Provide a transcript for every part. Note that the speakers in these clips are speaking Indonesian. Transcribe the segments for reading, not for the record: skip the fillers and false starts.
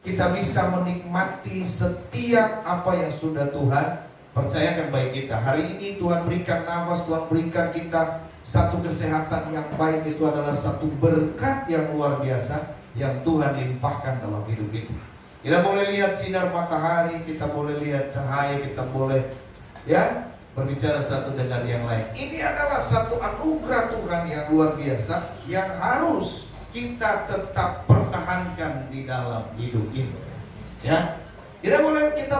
kita bisa menikmati setiap apa yang sudah Tuhan percayakan bagi kita. Hari ini Tuhan berikan nafas, Tuhan berikan kita satu kesehatan yang baik. Itu adalah satu berkat yang luar biasa yang Tuhan limpahkan dalam hidup kita. Kita boleh lihat sinar matahari, kita boleh lihat cahaya, kita boleh berbicara satu dengan yang lain. Ini adalah satu anugerah Tuhan yang luar biasa yang harus kita tetap pertahankan di dalam hidup ini. Ya, kita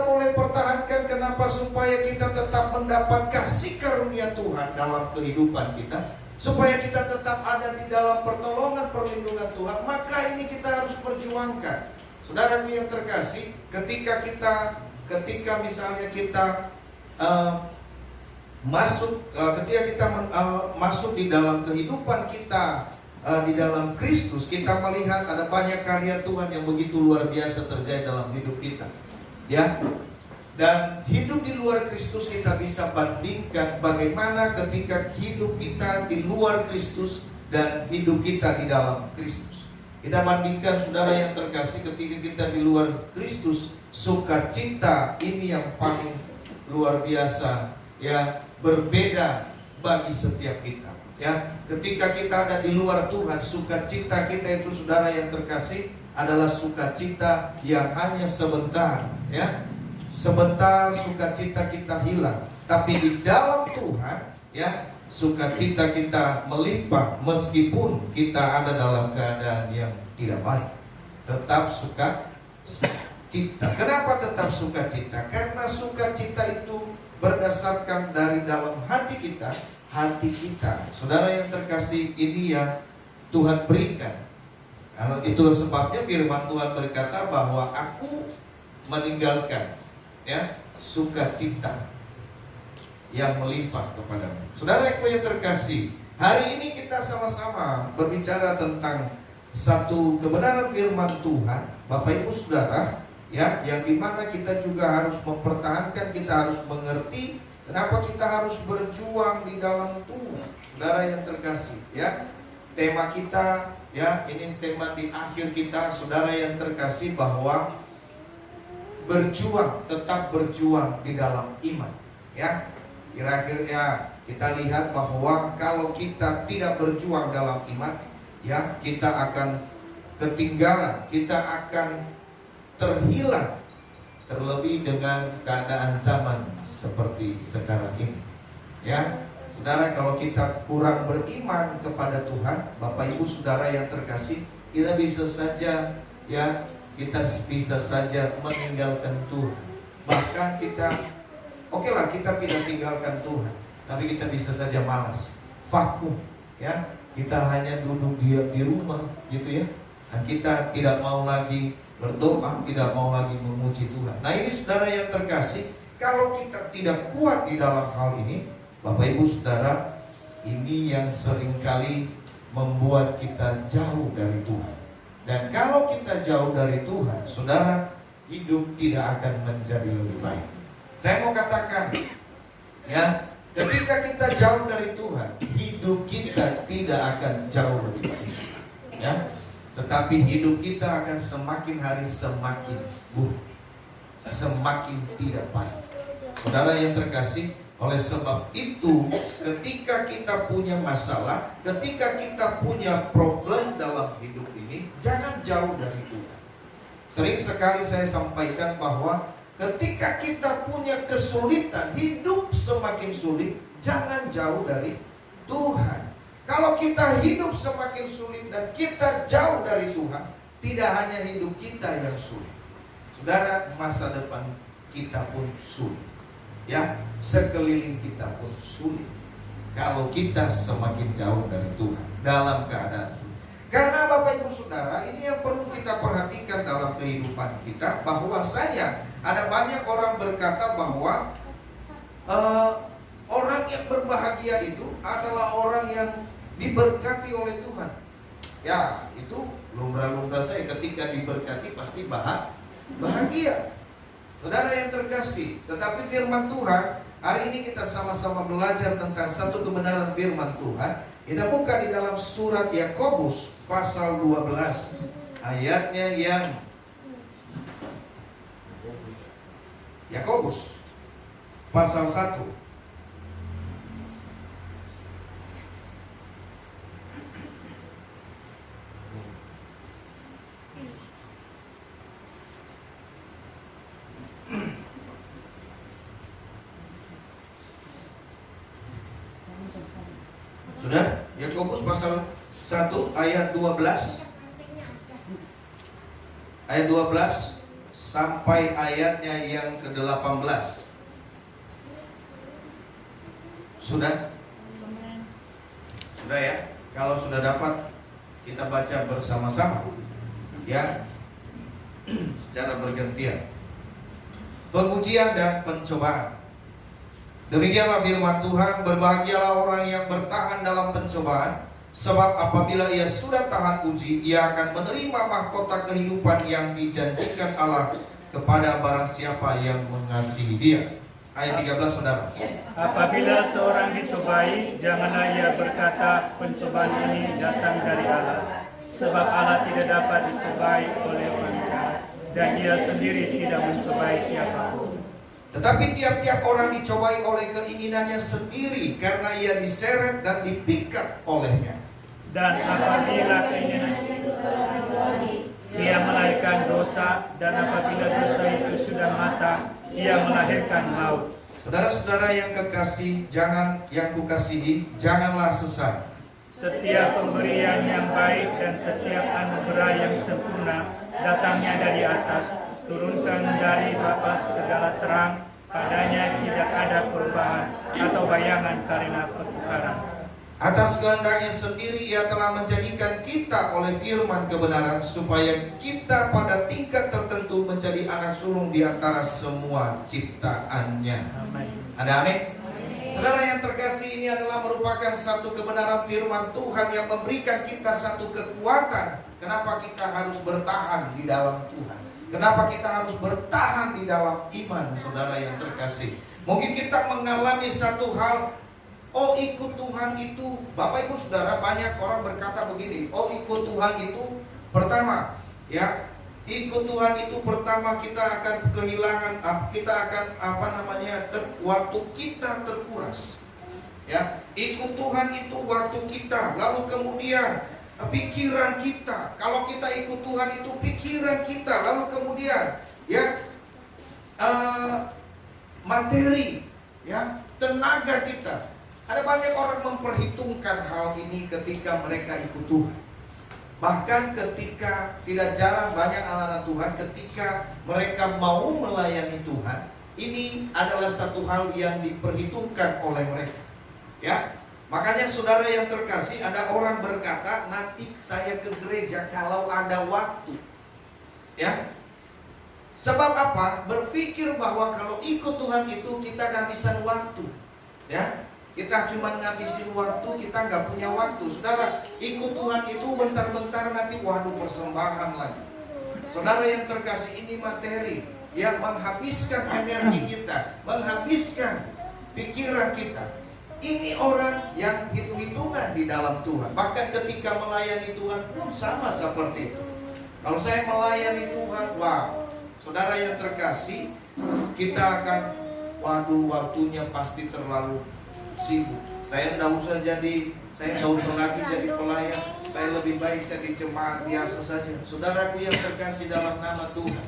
boleh pertahankan. Kenapa? Supaya kita tetap mendapat kasih karunia Tuhan dalam kehidupan kita, supaya kita tetap ada di dalam pertolongan perlindungan Tuhan. Maka ini kita harus perjuangkan. Saudara yang terkasih, ketika misalnya kita masuk di dalam kehidupan kita, di dalam Kristus, kita melihat ada banyak karya Tuhan yang begitu luar biasa terjadi dalam hidup kita. Ya. Dan hidup di luar Kristus kita bisa bandingkan bagaimana ketika hidup kita di luar Kristus dan hidup kita di dalam Kristus. Kita bandingkan, saudara yang terkasih, ketika kita di luar Kristus, sukacita ini yang paling luar biasa, ya, berbeda bagi setiap kita. Ya, ketika kita ada di luar Tuhan, sukacita kita itu, saudara yang terkasih, adalah sukacita yang hanya sebentar, ya. Sebentar sukacita kita hilang. Tapi di dalam Tuhan, ya, sukacita kita melimpah meskipun kita ada dalam keadaan yang tidak baik. Tetap sukacita. Kenapa tetap sukacita? Karena sukacita itu berdasarkan dari dalam hati kita. Saudara yang terkasih, ini yang Tuhan berikan. Karena itulah sebabnya firman Tuhan berkata bahwa aku meninggalkan, ya, sukacita yang melimpah kepadamu. Saudara yang terkasih, hari ini kita sama-sama berbicara tentang satu kebenaran firman Tuhan, Bapak Ibu Saudara, ya, yang dimana kita juga harus mempertahankan, kita harus mengerti kenapa kita harus berjuang di dalam Tuhan. Saudara yang terkasih, ya, tema kita, ya, ini tema di akhir kita, saudara yang terkasih, bahwa berjuang, tetap berjuang di dalam iman. Ya, kira-kira kita lihat bahwa kalau kita tidak berjuang dalam iman, ya, kita akan ketinggalan, kita akan terhilang. Terlebih dengan keadaan zaman seperti sekarang ini. Ya, saudara, kalau kita kurang beriman kepada Tuhan, Bapak Ibu Saudara yang terkasih, kita bisa saja, ya, kita bisa saja meninggalkan Tuhan. Bahkan kita, okelah, kita tidak tinggalkan Tuhan, tapi kita bisa saja malas, vakum, ya. Kita hanya duduk diam di rumah, gitu ya. Dan kita tidak mau lagi berdoa, tidak mau lagi memuji Tuhan. Nah, ini saudara yang terkasih, kalau kita tidak kuat di dalam hal ini, Bapak Ibu Saudara, ini yang seringkali membuat kita jauh dari Tuhan. Dan kalau kita jauh dari Tuhan, saudara, hidup tidak akan menjadi lebih baik. Saya mau katakan, ya, ketika kita jauh dari Tuhan, hidup kita tidak akan jauh lebih baik. Ya. Tetapi hidup kita akan semakin hari semakin buruk, semakin tidak baik. Saudara yang terkasih, oleh sebab itu, ketika kita punya masalah, ketika kita punya problem dalam hidup ini, jangan jauh dari Tuhan. Sering sekali saya sampaikan bahwa ketika kita punya kesulitan, hidup semakin sulit, jangan jauh dari Tuhan. Kalau kita hidup semakin sulit dan kita jauh dari Tuhan, tidak hanya hidup kita yang sulit, saudara, masa depan kita pun sulit. Ya, sekeliling kita pun sulit kalau kita semakin jauh dari Tuhan dalam keadaan sulit. Karena Bapak Ibu Saudara, ini yang perlu kita perhatikan dalam kehidupan kita, bahwasanya ada banyak orang berkata bahwa orang yang berbahagia itu adalah orang yang diberkati oleh Tuhan. Ya, itu lumrah-lumrah saya, ketika diberkati pasti bahagia. Saudara yang terkasih, tetapi firman Tuhan, hari ini kita sama-sama belajar tentang satu kebenaran firman Tuhan. Kita buka di dalam surat Yakobus pasal 12, ayatnya yang Yakobus pasal 1. Sudah? Yakobus pasal 1 ayat 12. Ayat 12 sampai ayatnya yang ke-18. Sudah? Sudah ya? Kalau sudah dapat, kita baca bersama-sama ya, secara bergantian. Pengujian dan pencobaan. Demikianlah firman Tuhan, berbahagialah orang yang bertahan dalam pencobaan, sebab apabila ia sudah tahan uji, ia akan menerima mahkota kehidupan yang dijanjikan Allah kepada barang siapa yang mengasihi Dia. Ayat 13, saudara. Apabila seorang dicobai, janganlah ia berkata, pencobaan ini datang dari Allah, sebab Allah tidak dapat dicobai oleh orang jahat, dan Dia sendiri tidak mencobai siapapun. Tetapi tiap-tiap orang dicobai oleh keinginannya sendiri, karena ia diseret dan dipikat olehnya. Dan apabila keinginan itu telah dibuahi, ia melahirkan dosa, dan apabila dosa itu sudah matang, ia melahirkan maut. Saudara-saudara yang kekasih, yang kukasihi, janganlah sesat. Setiap pemberian yang baik dan setiap anugerah yang sempurna datangnya dari atas, turunkan dari Bapa segala terang, padanya tidak ada perubahan atau bayangan karena pertukaran. Atas kehendaknya sendiri ia telah menjadikan kita oleh firman kebenaran, supaya kita pada tingkat tertentu menjadi anak sulung di antara semua ciptaannya. Amin. Ada amin? Saudara yang terkasih, ini adalah merupakan satu kebenaran firman Tuhan yang memberikan kita satu kekuatan. Kenapa kita harus bertahan di dalam Tuhan? Kenapa kita harus bertahan di dalam iman, saudara yang terkasih? Mungkin kita mengalami satu hal, oh ikut Tuhan itu, Bapak Ibu Saudara, banyak orang berkata begini, oh ikut Tuhan itu pertama, ya, ikut Tuhan itu pertama kita akan kehilangan, kita akan waktu kita terkuras. Ya, ikut Tuhan itu waktu kita, lalu kemudian pikiran kita. Kalau kita ikut Tuhan itu pikiran kita, lalu kemudian ya materi, ya tenaga kita. Ada banyak orang memperhitungkan hal ini ketika mereka ikut Tuhan. Bahkan ketika tidak jarang banyak anak-anak Tuhan ketika mereka mau melayani Tuhan, ini adalah satu hal yang diperhitungkan oleh mereka. Ya. Makanya saudara yang terkasih, ada orang berkata, nanti saya ke gereja kalau ada waktu. Ya. Sebab apa? Berpikir bahwa kalau ikut Tuhan itu kita ngabisin waktu. Ya. Kita cuma ngabisin waktu, kita nggak punya waktu. Saudara, ikut Tuhan itu bentar-bentar nanti waduh persembahan lagi. Saudara yang terkasih, ini materi yang menghabiskan energi kita, menghabiskan pikiran kita. Ini orang yang hitung-hitungan di dalam Tuhan. Bahkan ketika melayani Tuhan pun sama seperti itu. Kalau saya melayani Tuhan, wow, saudara yang terkasih, kita akan, waduh waktunya pasti terlalu sibuk. Saya tidak usah lagi jadi pelayan. Saya lebih baik jadi jemaat biasa saja. Saudaraku yang terkasih dalam nama Tuhan,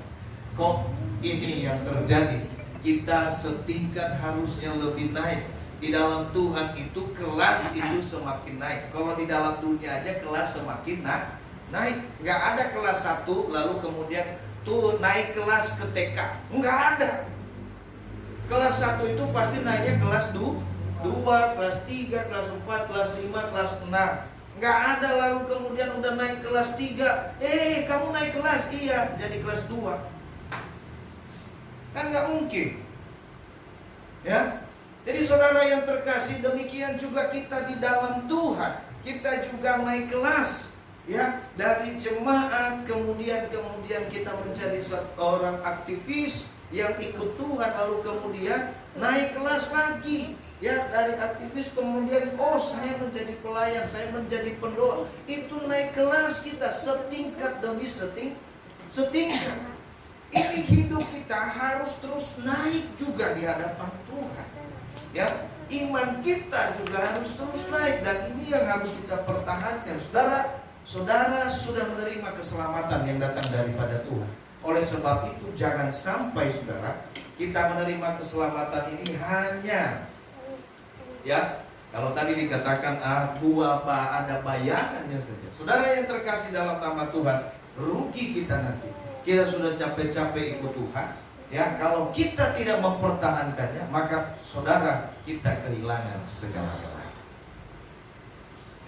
kok ini yang terjadi? Kita setingkat harusnya lebih naik. Di dalam Tuhan itu kelas itu semakin naik. Kalau di dalam dunia aja kelas semakin naik. Nggak ada kelas 1 lalu kemudian tuh naik kelas ke TK. Nggak ada. Kelas 1 itu pasti naiknya kelas 2, kelas 3, kelas 4, kelas 5, kelas 6. Nggak ada lalu kemudian udah naik kelas 3. Kamu naik kelas? Iya, jadi kelas 2. Kan nggak mungkin. Ya. Jadi saudara yang terkasih, demikian juga kita di dalam Tuhan. Kita juga naik kelas, ya, dari jemaat kemudian kita menjadi seorang aktivis yang ikut Tuhan, lalu kemudian naik kelas lagi, ya, dari aktivis kemudian saya menjadi pelayan, saya menjadi pendoa. Itu naik kelas kita setingkat demi setingkat. Ini hidup kita harus terus terus naik juga di hadapan Tuhan. Ya, iman kita juga harus terus naik, dan ini yang harus kita pertahankan. Saudara sudah menerima keselamatan yang datang daripada Tuhan. Oleh sebab itu jangan sampai saudara kita menerima keselamatan ini hanya, ya, kalau tadi dikatakan ada bayangannya saja. Saudara yang terkasih dalam nama Tuhan, rugi kita nanti. Kita sudah capek-capek ikut Tuhan, ya, kalau kita tidak mempertahankannya, maka saudara kita kehilangan segala-galanya.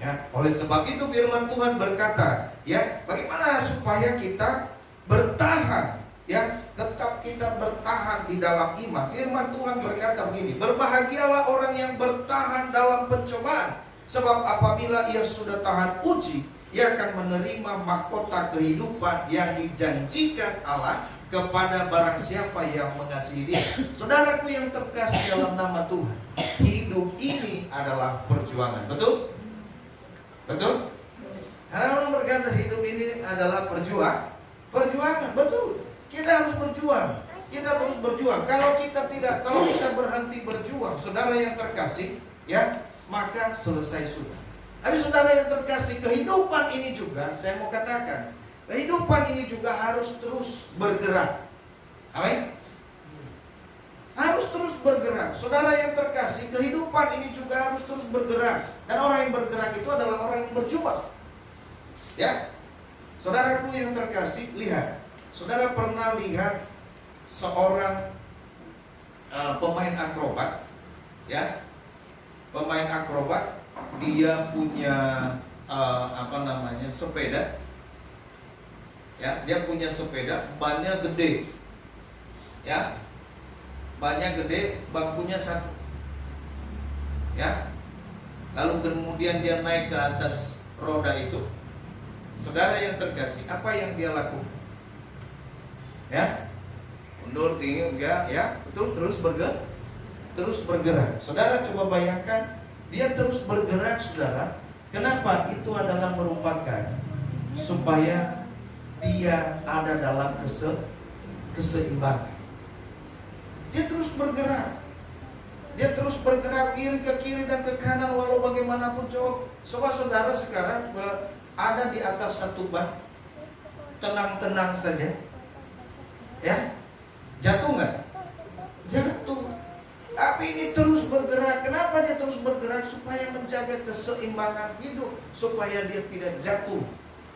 Ya, oleh sebab itu firman Tuhan berkata, ya, bagaimana supaya kita bertahan, ya, tetap kita bertahan di dalam iman. Firman Tuhan berkata begini, berbahagialah orang yang bertahan dalam pencobaan, sebab apabila ia sudah tahan uji, ia akan menerima mahkota kehidupan yang dijanjikan Allah kepada barang siapa yang mengasihi Dia. Saudaraku yang terkasih dalam nama Tuhan, hidup ini adalah perjuangan. Betul? Betul? Karena orang berkata hidup ini adalah perjuangan. Betul. Kita harus berjuang. Kita terus berjuang. Kalau kita berhenti berjuang, saudara yang terkasih, ya, maka selesai sudah. Tapi saudara yang terkasih, kehidupan ini juga, saya mau katakan, kehidupan ini juga harus terus bergerak. Amin. Harus terus bergerak. Saudara yang terkasih, kehidupan ini juga harus terus bergerak. Dan orang yang bergerak itu adalah orang yang berjuang. Ya. Saudaraku yang terkasih, lihat. Saudara pernah lihat seorang pemain akrobat, ya? Pemain akrobat, dia punya sepeda, ya, dia punya sepeda, bannya gede, ya, bannya gede, bangkunya satu, ya, lalu kemudian dia naik ke atas roda itu. Saudara yang terkasih, apa yang dia lakukan? Ya, mundur tinggi, ya, betul, terus bergerak. Saudara coba bayangkan, dia terus bergerak, saudara. Kenapa? Itu adalah merupakan supaya dia ada dalam keseimbangan. Dia terus bergerak. Dia terus bergerak ke kiri dan ke kanan, walau bagaimanapun coba saudara sekarang ada di atas satu ban, tenang-tenang saja, ya, jatuh nggak? Jatuh. Tapi ini terus bergerak. Kenapa dia terus bergerak? Supaya menjaga keseimbangan hidup, supaya dia tidak jatuh,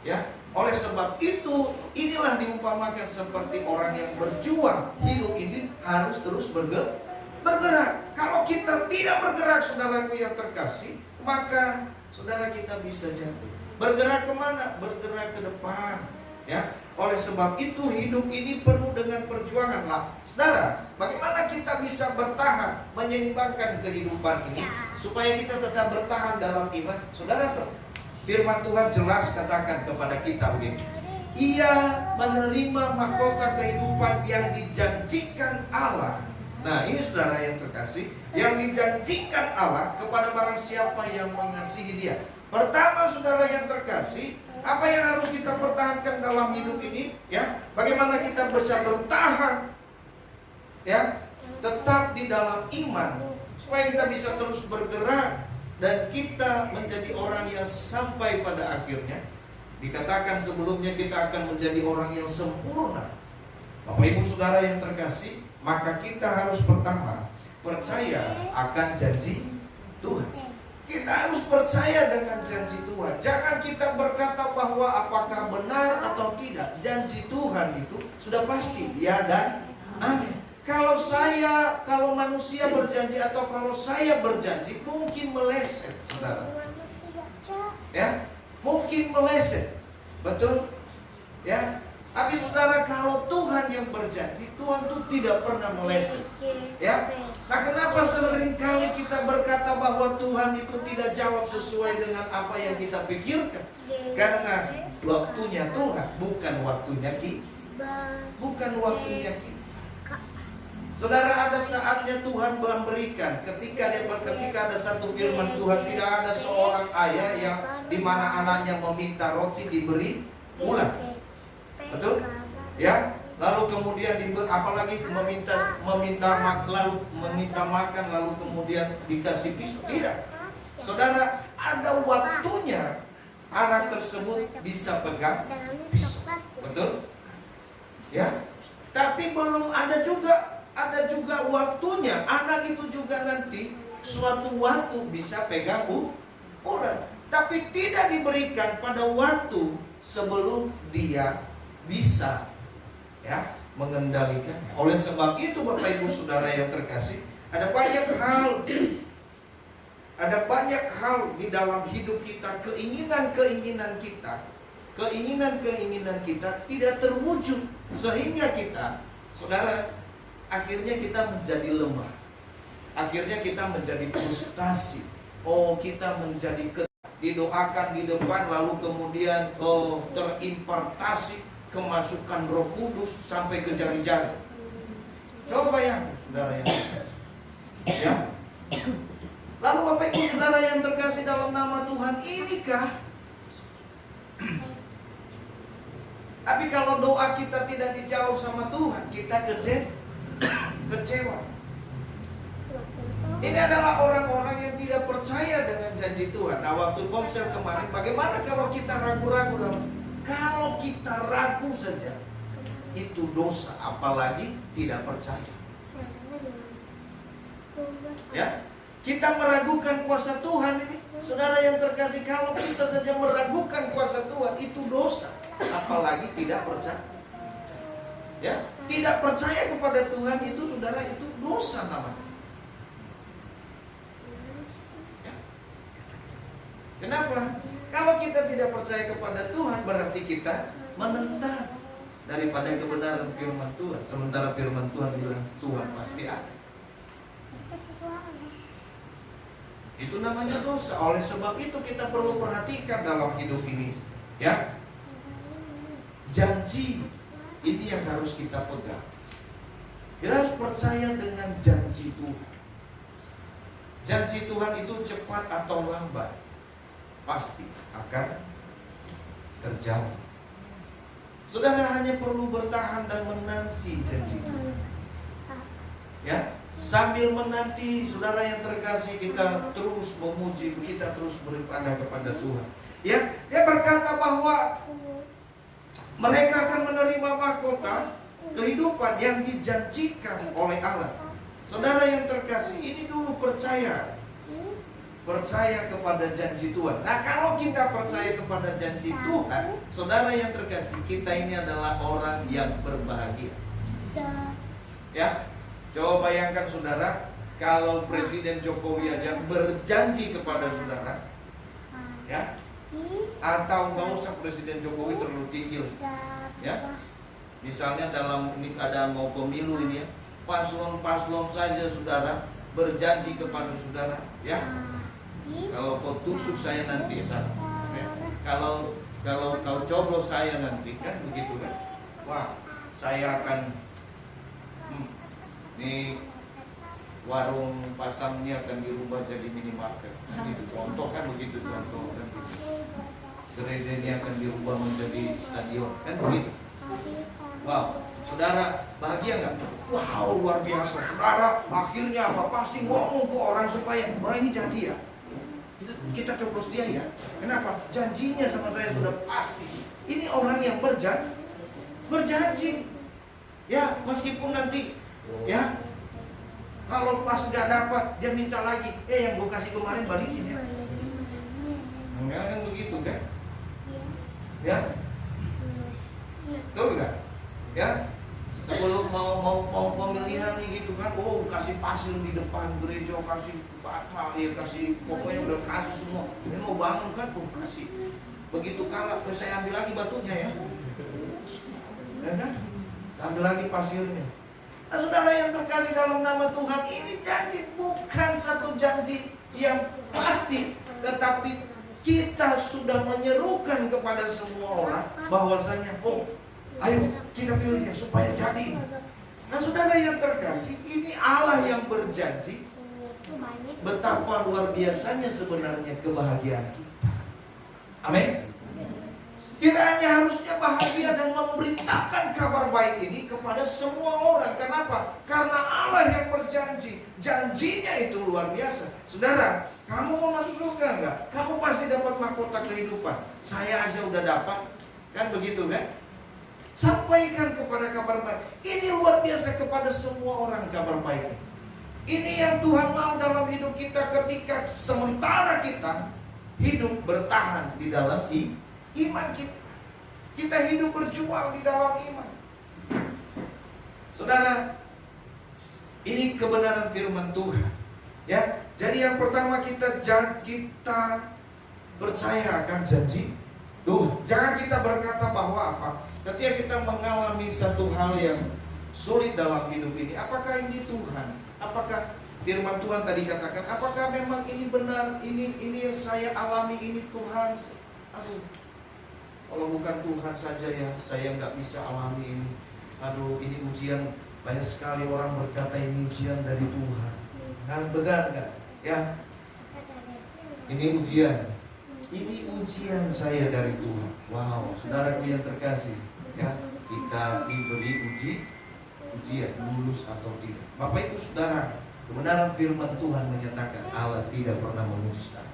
ya. Oleh sebab itu, inilah diumpamakan seperti orang yang berjuang. Hidup ini harus terus bergerak. Kalau kita tidak bergerak, saudaraku yang terkasih, maka saudara kita bisa jatuh. Bergerak kemana? Bergerak ke depan, ya. Oleh sebab itu hidup ini penuh dengan perjuangan lah. Saudara, bagaimana kita bisa bertahan, menyeimbangkan kehidupan ini supaya kita tetap bertahan dalam iman? Saudara, firman Tuhan jelas katakan kepada kita begini, ia menerima mahkota kehidupan yang dijanjikan Allah. Nah, ini saudara yang terkasih, yang dijanjikan Allah kepada barang siapa yang mengasihi Dia. Pertama, saudara yang terkasih, apa yang harus kita pertahankan dalam hidup ini, ya? Bagaimana kita bisa bertahan, ya, tetap di dalam iman, supaya kita bisa terus bergerak dan kita menjadi orang yang sampai pada akhirnya dikatakan sebelumnya kita akan menjadi orang yang sempurna. Bapak Ibu saudara yang terkasih, maka kita harus pertama percaya akan janji Tuhan. Kita harus percaya dengan janji Tuhan. Jangan kita berkata bahwa apakah benar atau tidak. Janji Tuhan itu sudah pasti, ya dan amin. Kalau manusia berjanji atau kalau saya berjanji, mungkin meleset, saudara. Ya, mungkin meleset. Betul? Ya. Tapi saudara, kalau Tuhan yang berjanji, Tuhan itu tidak pernah meleset. Ya. Nah, kenapa seringkali kita berkata bahwa Tuhan itu tidak jawab sesuai dengan apa yang kita pikirkan? Karena waktunya Tuhan, bukan waktunya kita. Bukan waktunya kita. Saudara, ada saatnya Tuhan memberikan. Ketika ada satu firman Tuhan, tidak ada seorang ayah yang di mana anaknya meminta roti diberi ular. Betul? Ya. lalu kemudian apalagi lalu meminta makan, lalu kemudian dikasih pisau. Tidak, saudara, ada waktunya anak tersebut bisa pegang pisau, betul? Ya, tapi belum ada juga waktunya anak itu juga nanti suatu waktu bisa pegang ular, tapi tidak diberikan pada waktu sebelum dia bisa mengendalikan. Oleh sebab itu Bapak Ibu Saudara yang terkasih, ada banyak hal di dalam hidup kita, keinginan-keinginan kita tidak terwujud, sehingga kita, saudara, akhirnya kita menjadi lemah. Akhirnya kita menjadi frustasi. Kita menjadi didoakan di depan, lalu kemudian terimpartasi kemasukan Roh Kudus sampai ke jari-jari. Coba bayangkan, saudara yang terkasih. Ya. Lalu Bapak Ibu Saudara yang terkasih dalam nama Tuhan, inikah? Tapi kalau doa kita tidak dijawab sama Tuhan, kita kecewa. Ini adalah orang-orang yang tidak percaya dengan janji Tuhan. Nah, waktu komsel kemarin, bagaimana kalau kita ragu-ragu? Kalau kita ragu saja, itu dosa, apalagi tidak percaya. Ya, kita meragukan kuasa Tuhan ini, saudara yang terkasih, kalau kita saja meragukan kuasa Tuhan, itu dosa, apalagi tidak percaya. Ya, tidak percaya kepada Tuhan itu, saudara, itu dosa namanya. Kenapa? Kalau kita tidak percaya kepada Tuhan, berarti kita menentang daripada kebenaran firman Tuhan. Sementara firman Tuhan bilang Tuhan pasti ada. Itu namanya dosa. Oleh sebab itu kita perlu perhatikan dalam hidup ini, ya. Janji ini yang harus kita pegang. Kita harus percaya dengan janji Tuhan. Janji Tuhan itu cepat atau lambat pasti akan terjadi. Saudara hanya perlu bertahan dan menanti janji Tuhan. Ya, sambil menanti, saudara yang terkasih, kita terus memuji, kita terus beribadah kepada Tuhan. Ya, dia berkata bahwa mereka akan menerima mahkota kehidupan yang dijanjikan oleh Allah. Saudara yang terkasih, ini dulu percaya kepada janji Tuhan. Nah, kalau kita percaya kepada janji Tuhan, saudara yang terkasih, kita ini adalah orang yang berbahagia. Ya, coba bayangkan saudara, kalau Presiden Jokowi aja berjanji kepada saudara, ya, atau nggak usah Presiden Jokowi terlalu tinggi, ya. Misalnya dalam ini keadaan mau pemilu ini, ya, paslon-paslon saja saudara berjanji kepada saudara, ya. Kalau kau tusuk saya nanti, ya, kalau kau coblos saya nanti, kan begitu kan? Wah, saya akan nih warung pasang ini akan dirubah jadi minimarket. Nah, itu contoh kan begitu, contoh kan gitu. Gereja ini akan dirubah menjadi stadion, kan begitu. Wow, saudara bahagia nggak? Wow, luar biasa, saudara. Akhirnya apa? Pasti ngomong ke orang supaya ini jadi ya. Kita coblos dia ya. Kenapa? Janjinya sama saya sudah pasti. Ini orang yang berjanji. Ya, meskipun nanti, ya, kalau pas nggak dapat dia minta lagi. Yang gue kasih kemarin balikin ya. Enggak kan begitu kan? Ya, betul nggak? Ya, kalau mau pemilihan nih gitu kan, kasih pasir di depan gereja, kasih bata, ya kasih, pokoknya udah kasih semua. Ini mau bangun kan, kasih. Begitu kalah, saya ambil lagi batunya ya. Ya kan? Ambil lagi pasirnya. Nah, saudara yang terkasih dalam nama Tuhan, ini janji bukan satu janji yang pasti, tetapi kita sudah menyerukan kepada semua orang bahwasanya, ayo kita pilih supaya jadi. Nah, saudara yang terkasih, ini Allah yang berjanji. Betapa luar biasanya sebenarnya kebahagiaan kita. Amin. Kita hanya harusnya bahagia dan memberitakan kabar baik ini kepada semua orang. Kenapa? Karena Allah yang berjanji. Janjinya itu luar biasa. Saudara, kamu mau masuk surga enggak? Kamu pasti dapat mahkota kehidupan. Saya aja udah dapat. Kan begitu kan? Sampaikan kepada kabar baik. Ini luar biasa kepada semua orang kabar baik. Ini yang Tuhan mau dalam hidup kita ketika sementara kita hidup bertahan di dalam iman kita. Kita hidup berjuang di dalam iman. Saudara, ini kebenaran firman Tuhan. Ya, jadi yang pertama kita percaya akan janji Tuhan. Jangan kita berkata bahwa apa? Ketika kita mengalami satu hal yang sulit dalam hidup ini, apakah ini Tuhan? Apakah firman Tuhan tadi katakan, apakah memang ini benar? Ini yang saya alami ini Tuhan? Aduh, kalau bukan Tuhan saja ya, saya nggak bisa alami ini. Aduh, ini ujian. Banyak sekali orang berkata ini ujian dari Tuhan. Nah, benar nggak? Ya, ini ujian. Ini ujian saya dari Tuhan. Wow, saudaraku yang terkasih, ya, kita diberi ujian, lulus atau tidak. Bapak Ibu Saudara, kebenaran firman Tuhan menyatakan Allah tidak pernah mendustakan.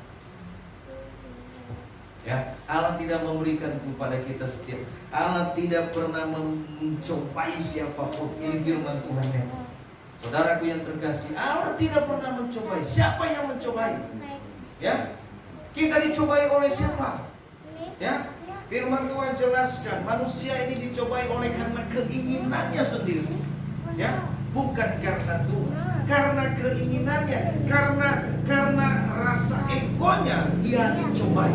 Ya, Allah tidak memberikan kepada kita setiap. Allah tidak pernah mencobai siapapun. Ini firman Tuhan ya. Saudaraku yang terkasih, Allah tidak pernah mencobai. Siapa yang mencobai? Ya, kita dicobai oleh siapa? Ya, firman Tuhan jelaskan manusia ini dicobai oleh karena keinginannya sendiri. Ya, bukan karena Tuhan, karena keinginannya, karena rasa egonya dia dicobai.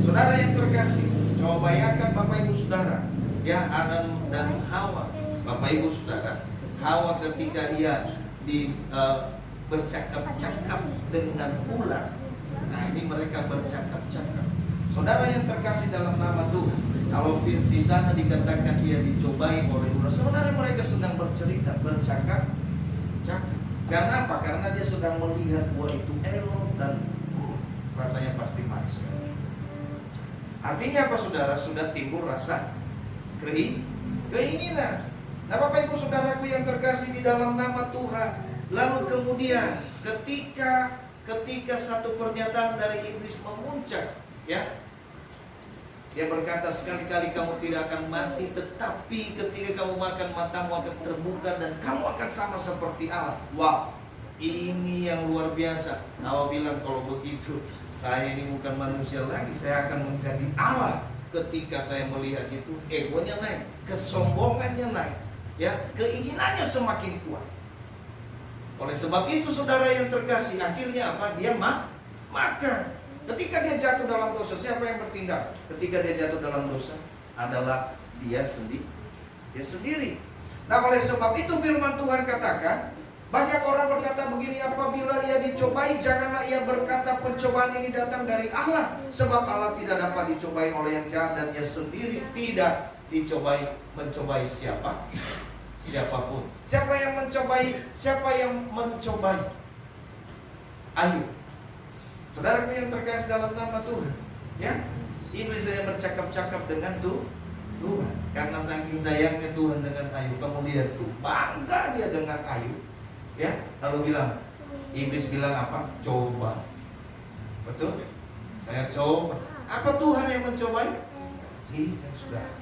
Saudara yang terkasih, coba bayangkan Bapak Ibu Saudara, ya, Adam dan Hawa. Bapak Ibu Saudara, Hawa ketika ia bercakap-cakap dengan ular. Nah, ini mereka bercakap-cakap. Saudara yang terkasih dalam nama Tuhan, kalau di sana dikatakan ia dicobai oleh ular, saudara mereka sedang bercerita, bercakap-cakap. Karena apa? Karena dia sedang melihat buah itu elok dan rasanya pasti manis. Artinya apa saudara? Sudah timbul rasa keinginan. Nah, Bapak Ibu Saudaraku yang terkasih di dalam nama Tuhan, lalu kemudian ketika satu pernyataan dari iblis memuncak, ya, dia berkata sekali-kali kamu tidak akan mati, tetapi ketika kamu makan matamu akan terbuka dan kamu akan sama seperti Allah. Wow, ini yang luar biasa. Hawa bilang kalau begitu saya ini bukan manusia lagi, saya akan menjadi Allah. Ketika saya melihat itu, egonya naik, kesombongannya naik, ya, keinginannya semakin kuat. Oleh sebab itu saudara yang terkasih, akhirnya apa? Dia makan. Ketika dia jatuh dalam dosa, siapa yang bertindak? Ketika dia jatuh dalam dosa adalah dia sendiri. Nah, oleh sebab itu firman Tuhan katakan, banyak orang berkata begini, apabila ia dicobai, janganlah ia berkata pencobaan ini datang dari Allah. Sebab Allah tidak dapat dicobai oleh yang jahat dan ia sendiri tidak mencobai siapapun. Siapa yang mencobai? Ayub. Saudaraku yang terkasih dalam nama Tuhan, ya, iblis saya bercakap-cakap dengan Tuhan. Karena saking sayangnya Tuhan dengan Ayub, kamu lihat tuh, bangga dia dengan Ayub, ya. Lalu iblis bilang apa? Coba. Betul? Saya coba. Apa Tuhan yang mencobai? Tidak, saudara.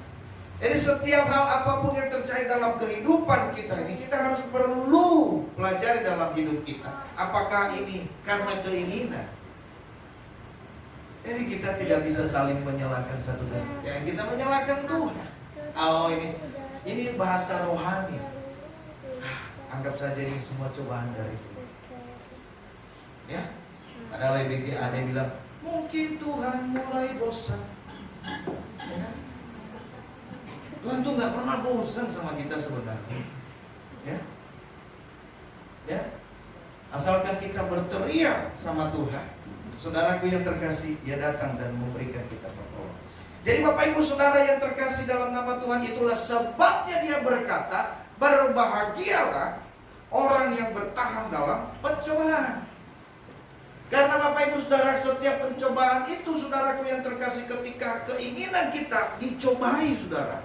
Jadi setiap hal apapun yang terjadi dalam kehidupan kita ini, kita harus perlu pelajari dalam hidup kita. Apakah ini karena keinginan? Jadi kita tidak bisa saling menyalahkan satu dan lain. Yang kita menyalahkan Tuhan. Oh, ini bahasa rohani. Anggap saja ini semua cobaan dari Tuhan. Ya, padahal ada yang bilang mungkin Tuhan mulai bosan. Ya. Tuhan tuh nggak pernah bosan sama kita sebenarnya, ya. Asalkan kita berteriak sama Tuhan, saudaraku yang terkasih, Dia datang dan memberikan kita pertolongan. Jadi Bapak Ibu Saudara yang terkasih dalam nama Tuhan, itulah sebabnya Dia berkata, berbahagialah orang yang bertahan dalam pencobaan. Karena Bapak Ibu Saudara, setiap pencobaan itu, saudaraku yang terkasih, ketika keinginan kita dicobai, saudara,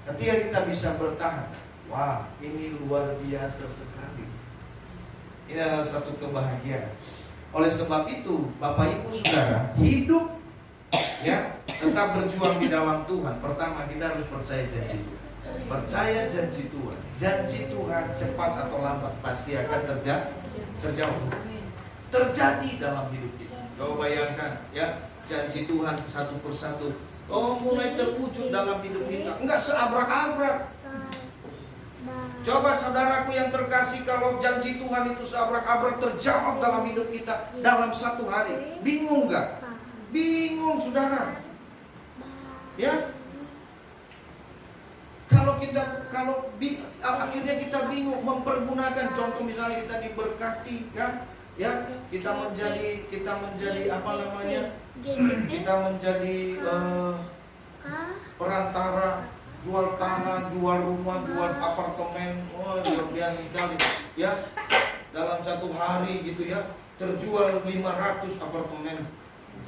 ketika kita bisa bertahan, wah, ini luar biasa sekali. Ini adalah satu kebahagiaan. Oleh sebab itu, Bapak Ibu Saudara, hidup ya tetap berjuang di dalam Tuhan. Pertama, kita harus percaya janji Tuhan. Percaya janji Tuhan. Janji Tuhan cepat atau lambat pasti akan terjadi dalam hidup kita. Coba bayangkan ya, janji Tuhan satu persatu mulai terwujud dalam hidup kita. Enggak seabrak-abrak. Coba saudaraku yang terkasih, kalau janji Tuhan itu seabrak-abrak terjawab dalam hidup kita dalam satu hari, bingung enggak? Bingung, saudara. Ya, akhirnya kita bingung mempergunakan. Contoh misalnya kita diberkati, kan? Ya, kita menjadi apa namanya? Kita menjadi perantara, jual tanah, jual rumah, jual apartemen. Wah, luar biasa sekali. Ya, dalam satu hari gitu ya, terjual 500 apartemen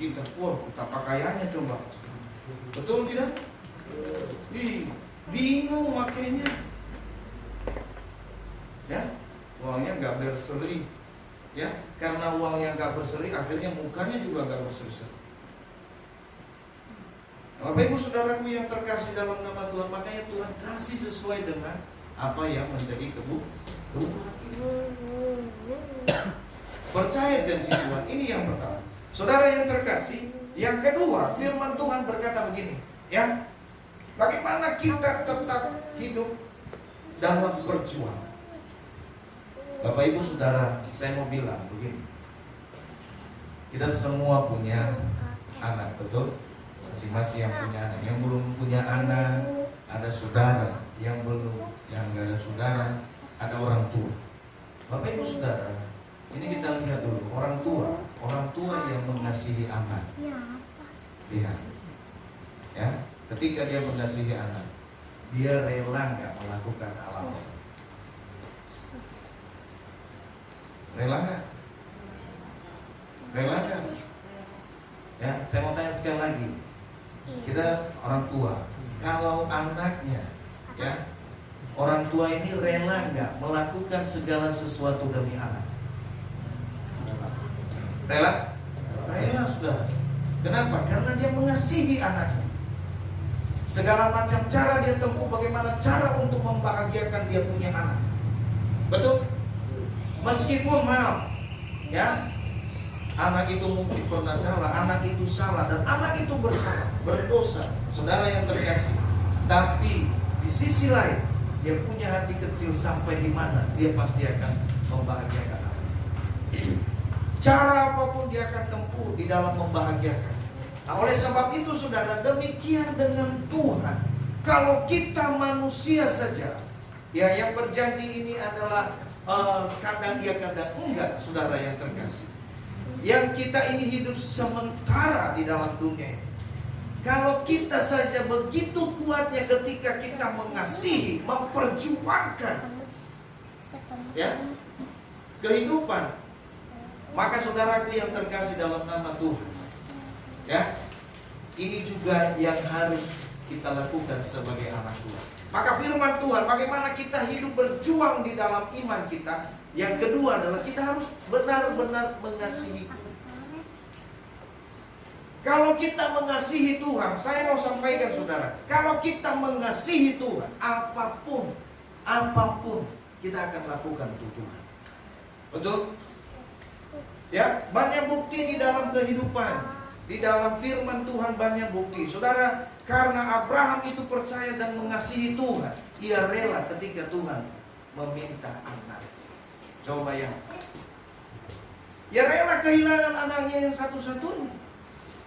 kita. Wah, betapa kayanya coba. Betul tidak? Bingung makanya. Ya, uangnya nggak berseri. Ya, karena uangnya nggak berseri, akhirnya mukanya juga nggak berseri-seri. Bapak Ibu Saudaraku yang terkasih dalam nama Tuhan, makanya Tuhan kasih sesuai dengan apa yang menjadi kebutuhan kita. Percaya janji Tuhan, ini yang pertama. Saudara yang terkasih, yang kedua, firman Tuhan berkata begini, ya, bagaimana kita tetap hidup dalam perjuangan. Bapak Ibu Saudara, saya mau bilang begini, kita semua punya anak, betul? Masing-masing yang punya anak, yang belum punya anak, ada saudara, yang nggak ada saudara, ada orang tua. Bapak Ibu Saudara, ini kita lihat dulu orang tua yang mengasihi anak. Lihat, ya, ketika dia mengasihi anak, dia rela nggak melakukan hal-hal? Rela nggak? Rela nggak? Ya, saya mau tanya sekali lagi. Kita orang tua, kalau anaknya, ya, orang tua ini rela nggak melakukan segala sesuatu demi anak? Rela? Rela, saudara. Kenapa? Karena dia mengasihi anaknya. Segala macam cara dia tempuh, bagaimana cara untuk membahagiakan dia punya anak. Betul? Meskipun maaf, ya, anak itu mungkin pernah salah, anak itu salah, dan anak itu bersalah, berdosa, saudara yang terkasih. Tapi di sisi lain, dia punya hati kecil sampai di mana dia pasti akan membahagiakan anak. Cara apapun dia akan tempuh di dalam membahagiakan. Nah, oleh sebab itu saudara, demikian dengan Tuhan. Kalau kita manusia saja, ya, yang berjanji ini adalah kadang iya kadang enggak, saudara yang terkasih. Yang kita ini hidup sementara di dalam dunia ini. Kalau kita saja begitu kuatnya ketika kita mengasihi, memperjuangkan, ya, kehidupan, maka saudaraku yang terkasih dalam nama Tuhan, ya, ini juga yang harus kita lakukan sebagai anak Tuhan. Maka firman Tuhan, bagaimana kita hidup berjuang di dalam iman kita. Yang kedua adalah kita harus benar-benar mengasihi Tuhan. Kalau kita mengasihi Tuhan, saya mau sampaikan saudara, kalau kita mengasihi Tuhan, apapun kita akan lakukan untuk Tuhan. Betul? Ya, banyak bukti di dalam kehidupan. Di dalam firman Tuhan banyak bukti. Saudara, karena Abraham itu percaya dan mengasihi Tuhan, ia rela ketika Tuhan meminta anak. Coba ya. Ia rela kehilangan anaknya yang satu-satunya.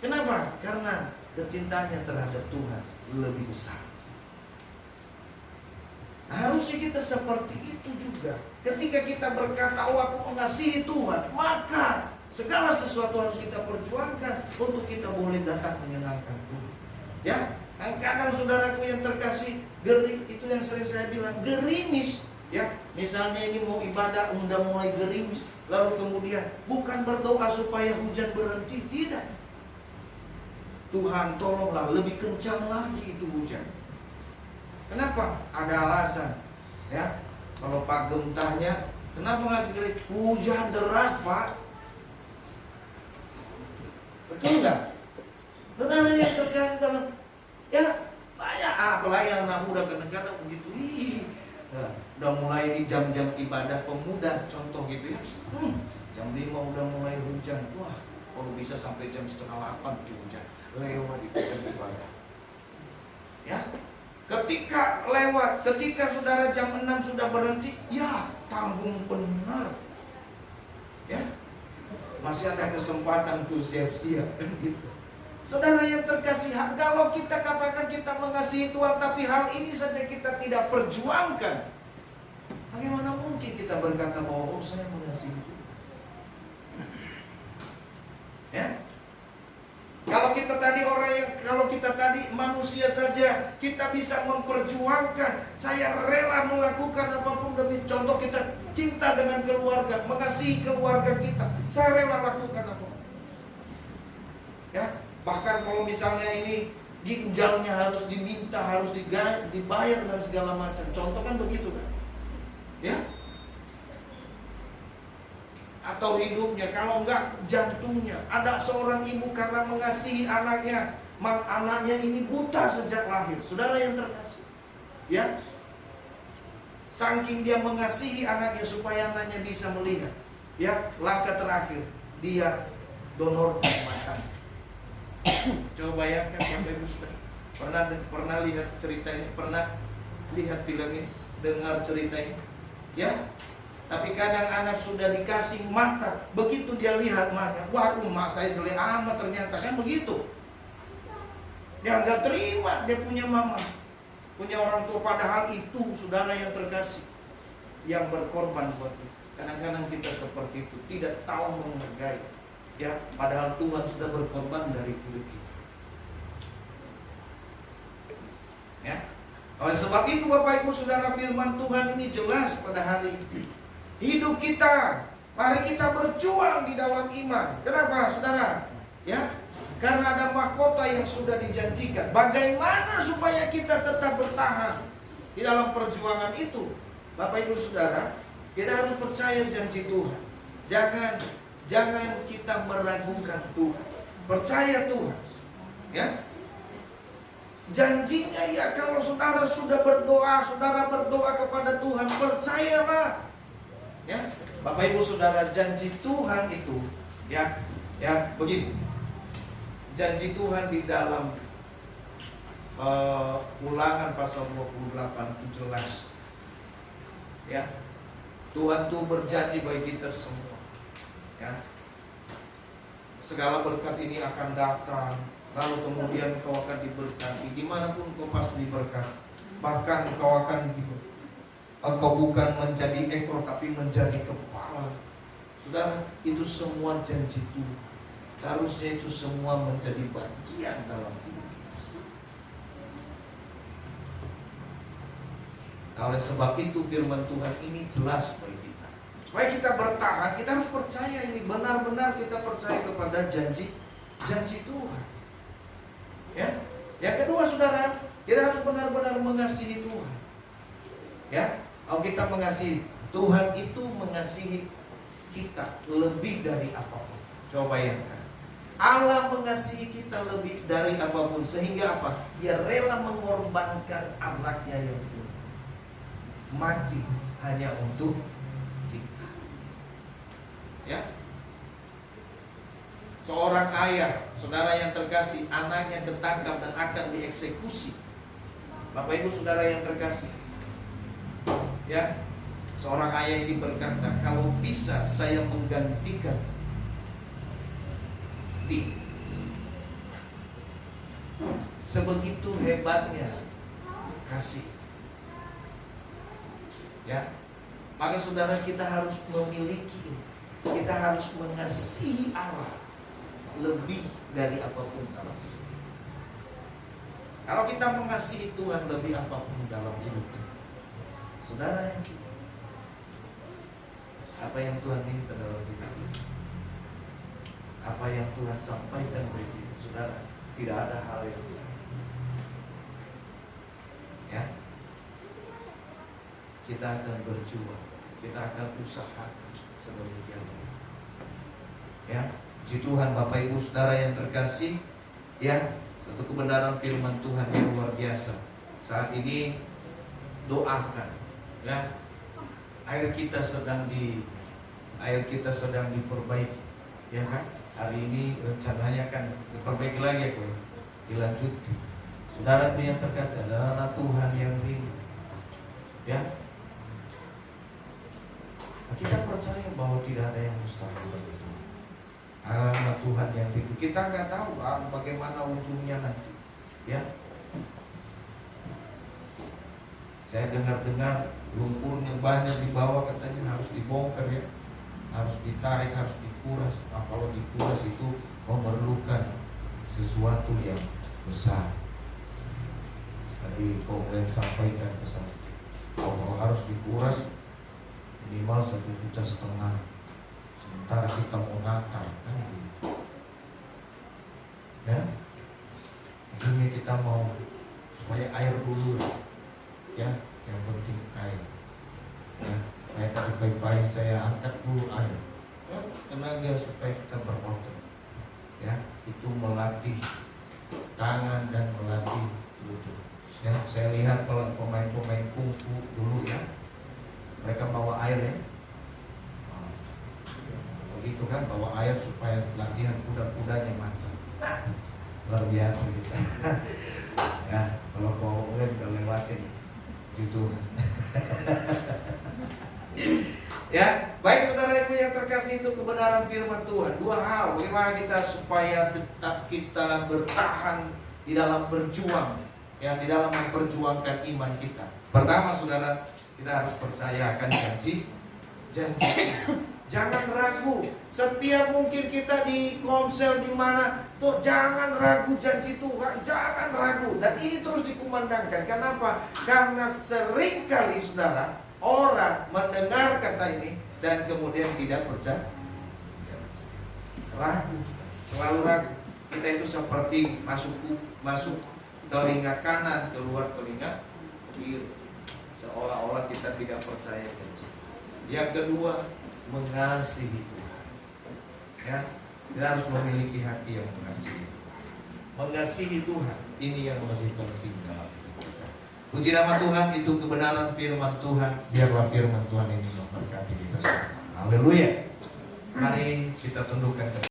Kenapa? Karena kecintaannya terhadap Tuhan lebih besar. Nah, harusnya kita seperti itu juga. Ketika kita berkata, oh aku mengasihi Tuhan, maka segala sesuatu harus kita perjuangkan untuk kita boleh datang menyenangkan Tuhan. Ya, kadang saudaraku yang terkasih, itu yang sering saya bilang, gerimis. Ya, misalnya misalnya ini mau ibadah udah mulai gerimis, lalu kemudian bukan berdoa supaya hujan berhenti, tidak. Tuhan tolonglah lebih kencang lagi itu hujan. Kenapa? Ada alasan. Ya, kalau Pak Gem tanya, kenapa nggak gerimis? Hujan deras, Pak. Betul nggak? Benar yang terkasih dalam, ya banyak pelayan anak muda kadang-kadang begitu. Nah, udah mulai di jam-jam ibadah pemuda, contoh gitu ya. Jam 5 udah mulai hujan. Wah, kalau bisa sampai jam 7:30 di hujan. Lewat itu jam ibadah. Ya, ketika lewat, ketika saudara jam 6 sudah berhenti, ya tanggung benar. Ya, masih ada kesempatan tuh siap-siap gitu. Saudara yang terkasih, kalau kita katakan kita mengasihi Tuhan, tapi hal ini saja kita tidak perjuangkan, bagaimana mungkin kita berkata bahwa saya mengasihi Tuhan? Ya, kalau kita tadi manusia saja, kita bisa memperjuangkan. Saya rela melakukan apapun demi, contoh kita cinta dengan keluarga, mengasihi keluarga kita, saya rela lakukan apapun. Ya. Bahkan kalau misalnya ini ginjalnya harus diminta, harus dibayar dan segala macam. Contoh kan begitu kan? Ya. Atau hidupnya, kalau enggak jantungnya. Ada seorang ibu karena mengasihi anaknya, anaknya ini buta sejak lahir. Saudara yang terkasih, ya. Saking dia mengasihi anaknya supaya anaknya bisa melihat. Ya, langkah terakhir dia donorkan matanya. Coba bayangkan Bapak Ibu Saudara, pernah lihat cerita ini, pernah lihat film ini, dengar cerita ini, ya. Tapi kadang anak sudah dikasih mata, begitu dia lihat mata, waduh mak saya jelek amat ternyata, kan begitu. Dia nggak terima, dia punya mama, punya orang tua, padahal itu saudara yang terkasih, yang berkorban buat kita. Kadang-kadang kita seperti itu, tidak tahu menghargai. Ya, padahal Tuhan sudah berkorban dari hidup kita. Ya. Oleh sebab itu Bapak Ibu Saudara, firman Tuhan ini jelas pada hari ini. Hidup kita, mari kita berjuang di dalam iman. Kenapa Saudara? Ya, karena ada mahkota yang sudah dijanjikan. Bagaimana supaya kita tetap bertahan di dalam perjuangan itu? Bapak Ibu Saudara, kita harus percaya janji Tuhan. Jangan kita meragukan Tuhan. Percaya Tuhan. Ya. Janjinya ya, kalau saudara sudah berdoa, saudara berdoa kepada Tuhan, percayalah. Ya. Bapak Ibu Saudara, janji Tuhan itu ya begini. Janji Tuhan di dalam Ulangan pasal 28 itu jelas. Ya. Tuhan tuh berjanji bagi kita semua. Ya. Segala berkat ini akan datang, lalu kemudian kau akan diberkati. Dimanapun kau pasti diberkati. Bahkan kau akan diberkati. Engkau bukan menjadi ekor tapi menjadi kepala. Saudara, itu semua janji Tuhan. Harusnya itu semua menjadi bagian dalam hidup kita. Oleh sebab itu firman Tuhan ini jelas bagi kita. Supaya kita bertahan, kita harus percaya ini, benar-benar kita percaya kepada janji Tuhan. Ya. Yang kedua Saudara, kita harus benar-benar mengasihi Tuhan. Ya. Kalau kita mengasihi, Tuhan itu mengasihi kita lebih dari apapun. Coba bayangkan. Allah mengasihi kita lebih dari apapun. Sehingga apa? Dia rela mengorbankan anaknya yang tunggal, mati hanya untuk kita. Ya. Seorang ayah, saudara yang terkasih, anaknya ketangkap dan akan dieksekusi. Bapak Ibu Saudara yang terkasih, ya, seorang ayah ini berkata, kalau bisa saya menggantikan dia. Sebegitu hebatnya kasih. Ya, maka saudara kita harus memiliki, kita harus mengasihi Allah lebih dari apapun dalam hidup. Kalau kita mengasihi Tuhan lebih apapun dalam hidup kita, saudara yang kita, apa yang Tuhan minta dalam hidup kita. Apa yang Tuhan sampaikan bagi kita, saudara. Tidak ada hal yang ya. Kita akan berjuang, kita akan usahakan sedemikian. Ya, puji Tuhan Bapak Ibu Saudara yang terkasih, ya, satu kebenaran firman Tuhan yang luar biasa. Saat ini doakan, ya, air kita sedang diperbaiki, ya kan? Hari ini rencananya kan diperbaiki lagi, ya, dilanjutkan. Saudara yang terkasih adalah Tuhan yang rindu, ya. Kita percaya bahwa tidak ada yang mustahil bagi Tuhan. Anak Tuhan yang rindu. Kita nggak tahu bagaimana ujungnya nanti, ya. Saya dengar lumpurnya banyak di bawah, katanya harus dibongkar, ya, harus ditarik, harus dikuras. Nah, kalau dikuras itu memerlukan sesuatu yang besar. Tadi Kongren sampaikan pesan, kalau harus dikuras minimal 1,5 juta, sementara kita mau natar, kan gitu. Ya, ini kita mau supaya air dulu, ya, yang penting air. Ya, kayak tadi pagi-pagi saya angkat dulu air, ya, tenaga supaya kita berotot, ya, itu melatih tangan dan melatih lutut. Ya, saya lihat kalau pemain-pemain kungfu dulu, ya, mereka bawa air, ya, begitu kan, bawa air supaya latihan kuda-kudanya mantap. Luar biasa gitu. Ya, kalau bawa air udah lewatin gitu. Ya, baik saudara ibu yang terkasih, itu kebenaran firman Tuhan. Dua hal, bagaimana kita supaya tetap kita bertahan di dalam berjuang, ya, di dalam memperjuangkan iman kita. Pertama saudara, kita harus percayakan janji. Jangan ragu. Setiap mungkin kita di komsel di mana tuh, jangan ragu janji Tuhan, jangan ragu. Dan ini terus dikumandangkan. Kenapa? Karena seringkali saudara, orang mendengar kata ini dan kemudian tidak percaya. Ragu, selalu ragu. Kita itu seperti masuk telinga kanan, keluar telinga kiri. Seolah-olah kita tidak percaya janji. Yang kedua, mengasihi Tuhan. Ya, kita harus memiliki hati yang mengasihi Tuhan. Mengasihi Tuhan, ini yang lebih penting dalam hidup kita. Puji nama Tuhan, itu kebenaran firman Tuhan. Biarlah firman Tuhan ini memberkati kita semua. Haleluya. Mari kita tundukkan